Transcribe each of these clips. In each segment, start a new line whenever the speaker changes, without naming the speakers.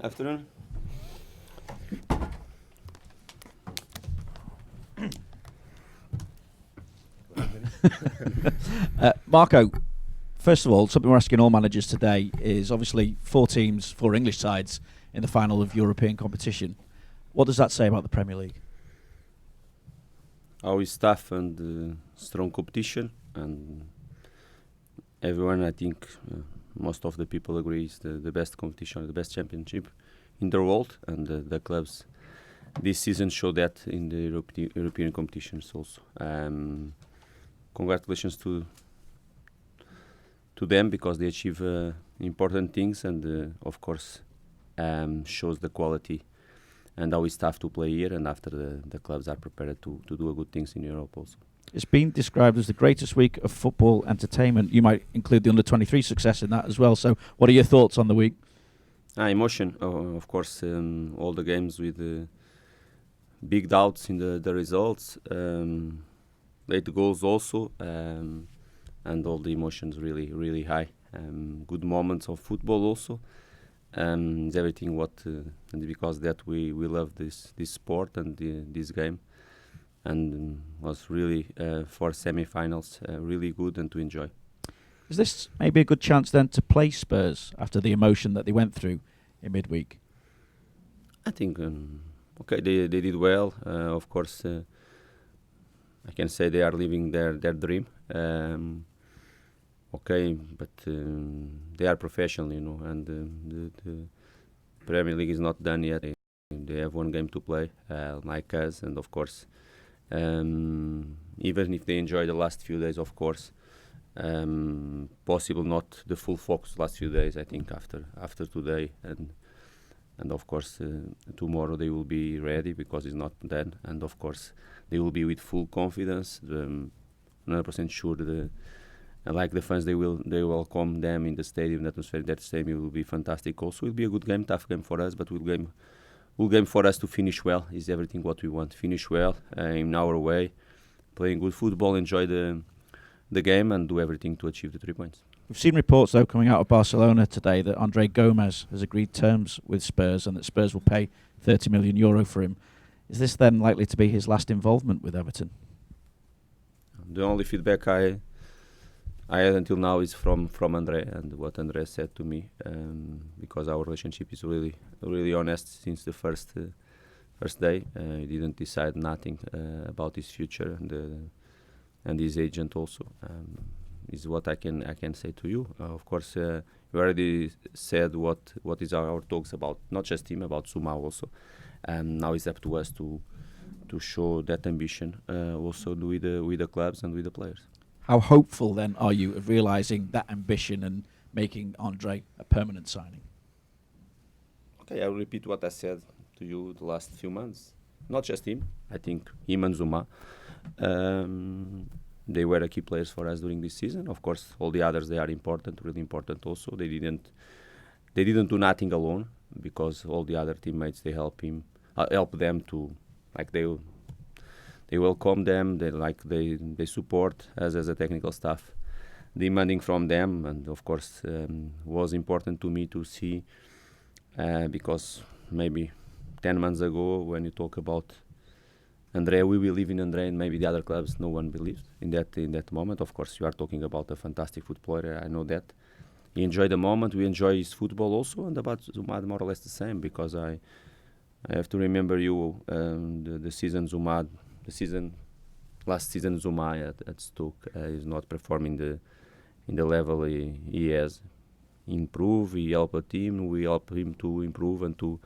Afternoon.
Marco, first of all, something we're asking all managers today is obviously 4 teams, 4 English sides in the final of European competition. What does that say about the Premier League?
Always tough and strong competition, and everyone, I think, most of the people agree is the best competition, the best championship in the world, and the clubs this season show that in the European competitions also. Congratulations to them because they achieve important things, and of course shows the quality and how it's tough to play here, and after the clubs are prepared to do good things in Europe also.
It's been described as the greatest week of football entertainment. You might include the under-23 success in that as well. So what are your thoughts on the week?
Emotion, of course, all the games with big doubts in the results, late goals also, and all the emotions really high. Good moments of football also. It's everything and because that we love this sport and this game, and was really for semi-finals really good and to enjoy.
Is this maybe a good chance then to play Spurs after the emotion that they went through in midweek?
I think okay, they did well. Of course, I can say they are living their dream. Okay, but they are professional, and the Premier League is not done yet. They have one game to play, like us, and of course, even if they enjoy the last few days, of course, possible not the full focus last few days. I think after today and of course tomorrow they will be ready because it's not done, and of course they will be with full confidence. 100% sure like the fans, they welcome them in the stadium. The atmosphere in that stadium will be fantastic. Also, it will be a good game, tough game for us, but good game for us to finish well. Is everything what we want? Finish well in our way, playing good football, enjoy the game, and do everything to achieve the 3 points.
We've seen reports, though, coming out of Barcelona today that Andre Gomez has agreed terms with Spurs and that Spurs will pay €30 million for him. Is this then likely to be his last involvement with Everton?
The only feedback I had until now is from Andre and what Andre said to me, because our relationship is really honest since the first day. He didn't decide nothing about his future, and his agent also is what I can say to you. Of course, we already said what is our talks about, not just him, about Zuma also. Now it's up to us to show that ambition also with the clubs and with the players.
How hopeful then are you of realising that ambition and making Andre a permanent signing?
Okay, I'll repeat what I said to you the last few months. Not just him. I think him and Zuma, they were the key players for us during this season. Of course, all the others, they are important, really important also. They didn't do nothing alone, because all the other teammates, they help them to, like, they welcome them, they support us as a technical staff, demanding from them. And of course was important to me to see, because maybe 10 months ago, when you talk about Andre, we believe in Andre, and maybe the other clubs, no one believed in that moment. Of course, you are talking about a fantastic footballer, I know that. He enjoyed the moment, we enjoy his football also, and about Zuma, more or less the same, because I have to remember you, the season Zuma, last season Zuma at Stoke is not performing in the level he has. Improve, he help a team, we help him to improve and to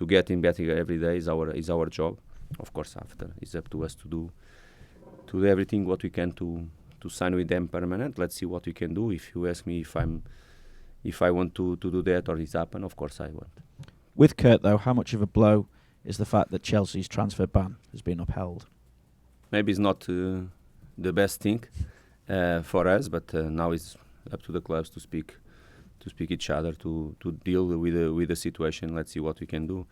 get him better every day is our job. Of course, after it's up to us to do everything what we can to sign with them permanent. Let's see what we can do. If you ask me if I want to do that or it's happen, of course I want.
With Kurt, though, how much of a blow is the fact that Chelsea's transfer ban has been upheld?
Maybe it's not the best thing for us, but now it's up to the clubs to speak each other, to deal with the situation. Let's see what we can do.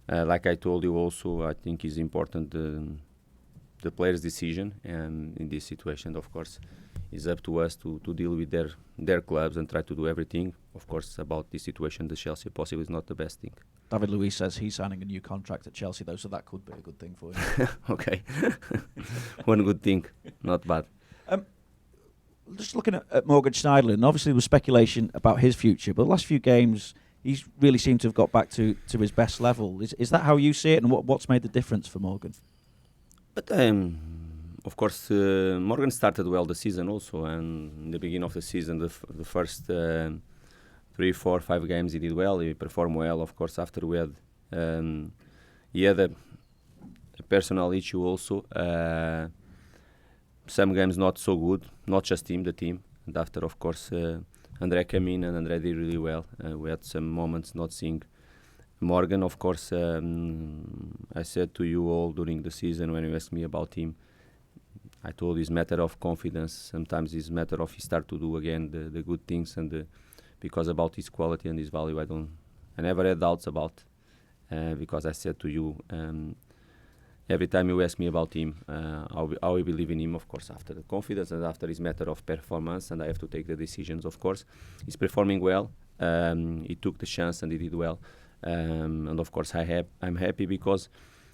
Like I told you also, I think it's important the player's decision, and in this situation, of course, it's up to us to deal with their clubs and try to do everything. Of course, about this situation, the Chelsea possibly is not the best thing.
David Luiz says he's signing a new contract at Chelsea, though, so that could be a good thing for you.
Okay, one good thing, not bad.
Just looking at Morgan Schneiderlin, obviously there was speculation about his future, but the last few games he's really seemed to have got back to his best level. Is that how you see it, and what's made the difference for Morgan?
But of course, Morgan started well the season also, and in the beginning of the season, the first 3, 4, 5 games he did well. He performed well. Of course, after he had a personal issue also. Some games not so good, not just him, the team. And after, of course, Andre came in and Andre did really well. We had some moments not seeing Morgan. Of course, I said to you all during the season when you asked me about him, I told it's matter of confidence. Sometimes it's matter of he start to do again the good things, and because about his quality and his value, I never had doubts about. Because I said to you, every time you ask me about him, how we believe in him, of course, after the confidence and after his matter of performance, and I have to take the decisions, of course. He's performing well. He took the chance and he did well. And of course, I'm happy because,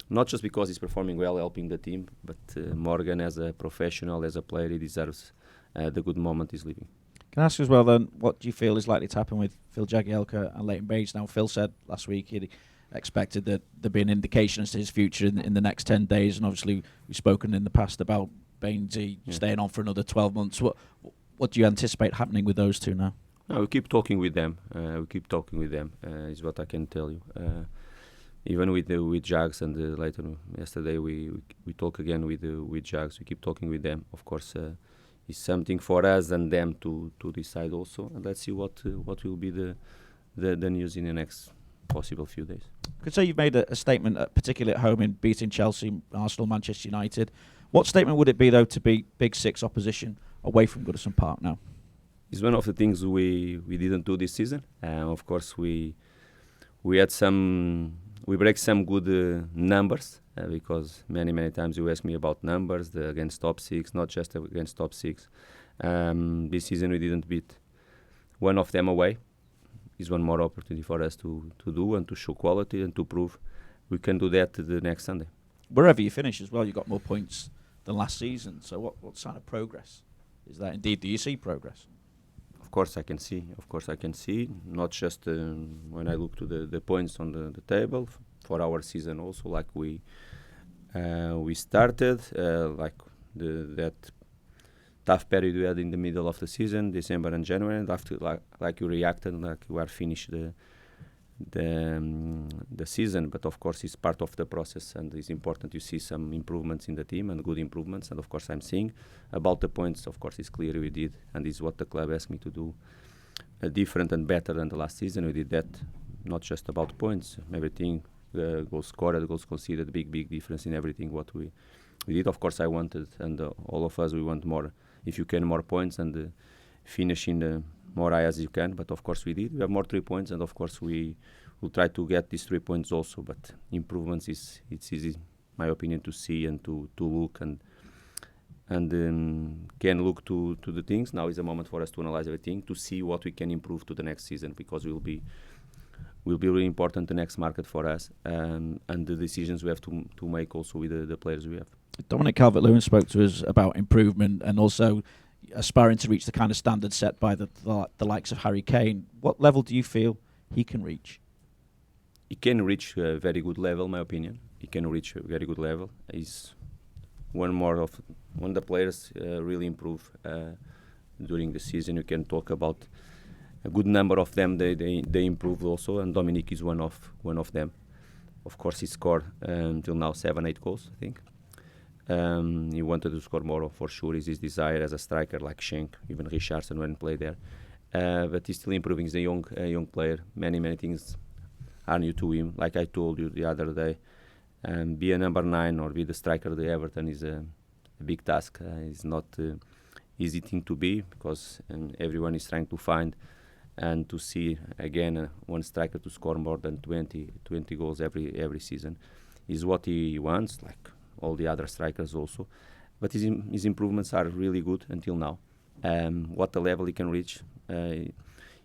not just because he's performing well, helping the team, but Morgan as a professional, as a player, he deserves the good moment he's living.
Can I ask as well then, what do you feel is likely to happen with Phil Jagielka and Leighton Baines? Now, Phil said last week he'd expected that there'd be an indication as to his future in the next 10 days, and obviously we've spoken in the past about Baines staying on for another 12 months. What do you anticipate happening with those two now?
No, we keep talking with them. Is what I can tell you. Even with Jags and later yesterday we talk again with Jags. We keep talking with them. Of course, it's something for us and them to decide also. And let's see what will be the news in the next possible few days.
Could say you've made a statement, particularly at home in beating Chelsea, Arsenal, Manchester United. What statement would it be though to beat Big Six opposition away from Goodison Park now?
It's one of the things we didn't do this season. Of course, we had we break some good numbers because many times you ask me about numbers against top 6, not just against top 6. This season we didn't beat one of them away. It's one more opportunity for us to do and to show quality and to prove we can do that the next Sunday.
Wherever you finish as well, you got more points than last season. So what sign of progress is that? Indeed, do you see progress?
Of course I can see. Not just when I look to the points on the table for our season also, like we started, like that tough period we had in the middle of the season, December and January, and after like you reacted, like you are finished the season. But of course it's part of the process, and it's important to see some improvements in the team and good improvements. And of course I'm seeing about the points. Of course it's clear we did, and it's what the club asked me to do, different and better than the last season. We did that, not just about points, everything, goals scored, goals conceded, big difference in everything what we did. Of course I wanted, and all of us, we want more, if you can, more points and finish in the more high as you can. But of course we did. We have more 3 points, and of course we will try to get these 3 points also. But improvements it's easy, my opinion, to see and to look and can look to the things. Now is a moment for us to analyze everything, to see what we can improve to the next season, because will be really important the next market for us, and the decisions we have to make also with the players we have.
Dominic Calvert-Lewin spoke to us about improvement and also aspiring to reach the kind of standard set by the likes of Harry Kane. What level do you feel he can reach?
He can reach a very good level, my opinion. He can reach a very good level. He's when the players really improve during the season. You can talk about a good number of them. They improved also, and Dominic is one of them. Of course, he scored until now 7-8 goals, I think. He wanted to score more, for sure. Is his desire as a striker, like Schenk, even Richarlison when played there. But he's still improving. He's a young player. Many things are new to him. Like I told you the other day, be a number 9 or be the striker of the Everton is a big task. It's not easy thing to be, because everyone is trying to find and to see again one striker to score more than 20 goals every season is what he wants, like all the other strikers also. But his improvements are really good until now. what the level he can reach.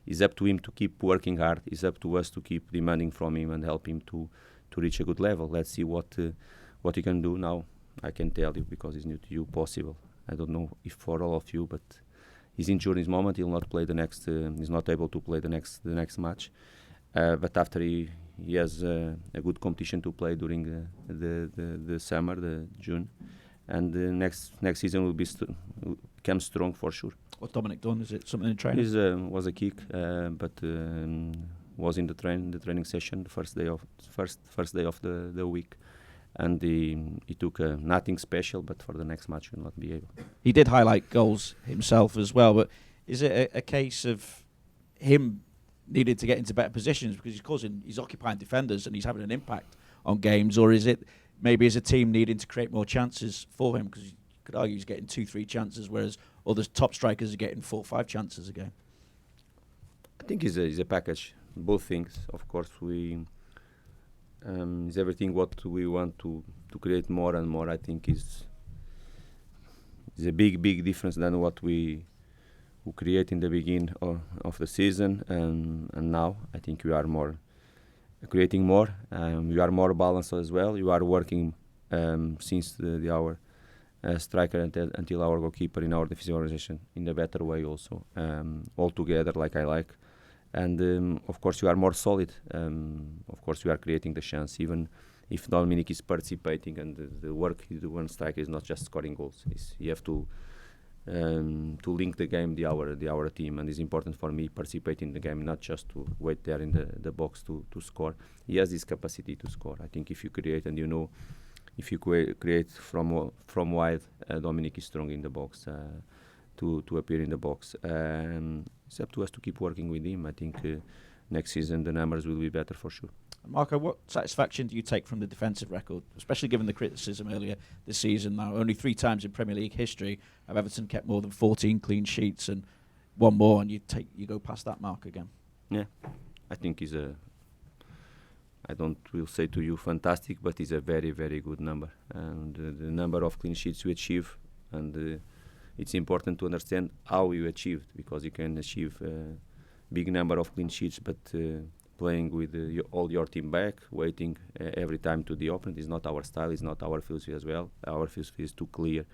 It's up to him to keep working hard. It's up to us to keep demanding from him and help him to reach a good level. Let's see what he can do now. I can tell you, because it's new to you, possible. I don't know if for all of you, but he's injured in this moment. He'll not play the next. He's not able to play the next match. But after he has a good competition to play during the summer, the June, and the next season will be come strong for sure.
What's Dominic done? Is it something in training?
It was a kick, but was in the training session, the first day of the week, and he took nothing special, but for the next match he will not be able.
He did highlight goals himself as well, but is it a case of him needing to get into better positions because he's occupying defenders and he's having an impact on games, or is it maybe as a team needing to create more chances for him, because you could argue he's getting 2-3 chances, whereas other top strikers are getting 4-5 chances a game?
I think it's a package, both things. Of course, it's everything what we want to create more and more. I think is a big difference than what we create in the beginning of the season, and now I think we are more creating more. We are more balanced as well. You are working since our striker until our goalkeeper in our defensive organization in a better way also, all together like I like. And of course you are more solid. Of course you are creating the chance, even if Dominic is participating, and the work you do on striker is not just scoring goals. You have to link the game, our team, and it's important for me participating in the game, not just to wait there in the box to score. He has this capacity to score. I think if you create, and if you create from wide, Dominic is strong in the box to appear in the box. It's up to us to keep working with him. I think next season the numbers will be better for sure.
Marco, what satisfaction do you take from the defensive record, especially given the criticism earlier this season? Now, only 3 times in Premier League history have Everton kept more than 14 clean sheets, and one more, and you go past that mark again.
Yeah, I think I will say to you fantastic, but it's a very, very good number. And the number of clean sheets you achieve, and it's important to understand how you achieved, because you can achieve a big number of clean sheets, but playing with all your team back, waiting every time to the opponent is not our style, is not our philosophy as well. Our philosophy is to clear,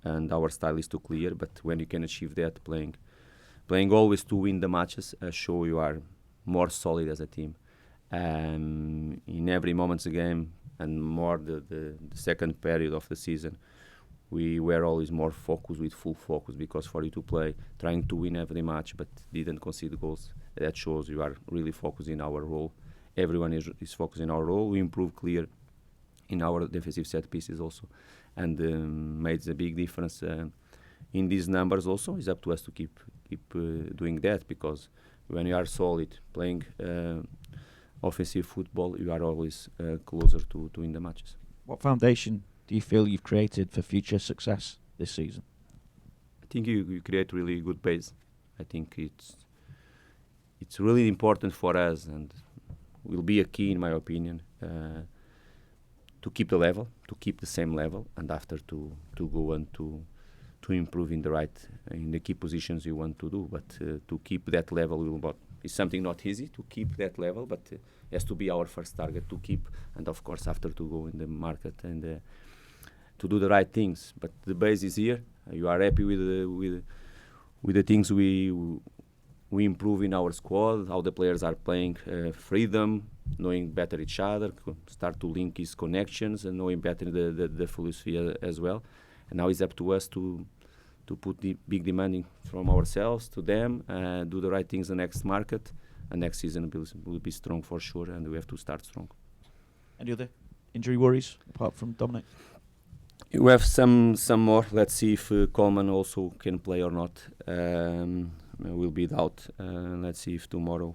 and our style is to clear. But when you can achieve that, playing always to win the matches, show you are more solid as a team. In every moment of the game, and more the second period of the season, we were always more focused, with full focus, because for you to play, trying to win every match, but didn't concede goals, that shows you are really focused in our role. Everyone is focused in our role. We improve clear in our defensive set pieces also, and made a big difference in these numbers also. It's up to us to keep doing that, because when you are solid, playing offensive football, you are always closer to win the matches.
What foundation do you feel you've created for future success this season?
I think you create really good base. I think it's really important for us, and will be a key, in my opinion, to keep the level, to keep the same level, and after to go and to improve in the key positions you want to do. But to keep that level is something not easy to keep that level, but has to be our first target to keep, and of course after to go in the market and to do the right things. But the base is here. You are happy with the things we improve in our squad, how the players are playing, freedom, knowing better each other, start to link his connections, and knowing better the philosophy as well. And now it's up to us to put the big demanding from ourselves to them, do the right things in the next market, and next season will be strong for sure, and we have to start strong. Any
other injury worries apart from Dominic?
You have some more. Let's see if Coleman also can play or not. Will be doubt. Let's see if tomorrow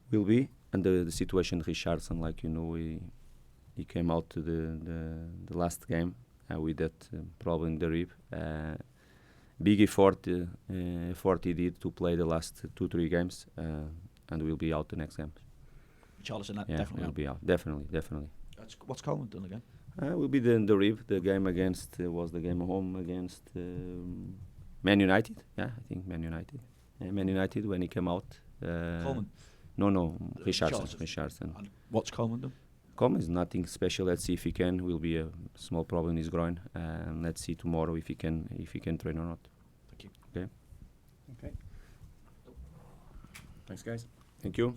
will be. And the situation Richarlison, like you know, he came out to the last game with that problem in the rib. Big effort he did to play the last 2-3 games, and will be out the next game.
Richarlison definitely
will be out. Definitely.
What's Coleman done again?
Will be the rib. The game against was the game home against Man United, yeah, I think Man United. Man United when he came out.
Coleman?
No, Richarlison.
And what's Coleman done?
Coleman is nothing special. Let's see if he can. Will be a small problem in his groin. Let's see tomorrow if he can train or not.
Thank you.
Okay.
Okay. Thanks, guys.
Thank you.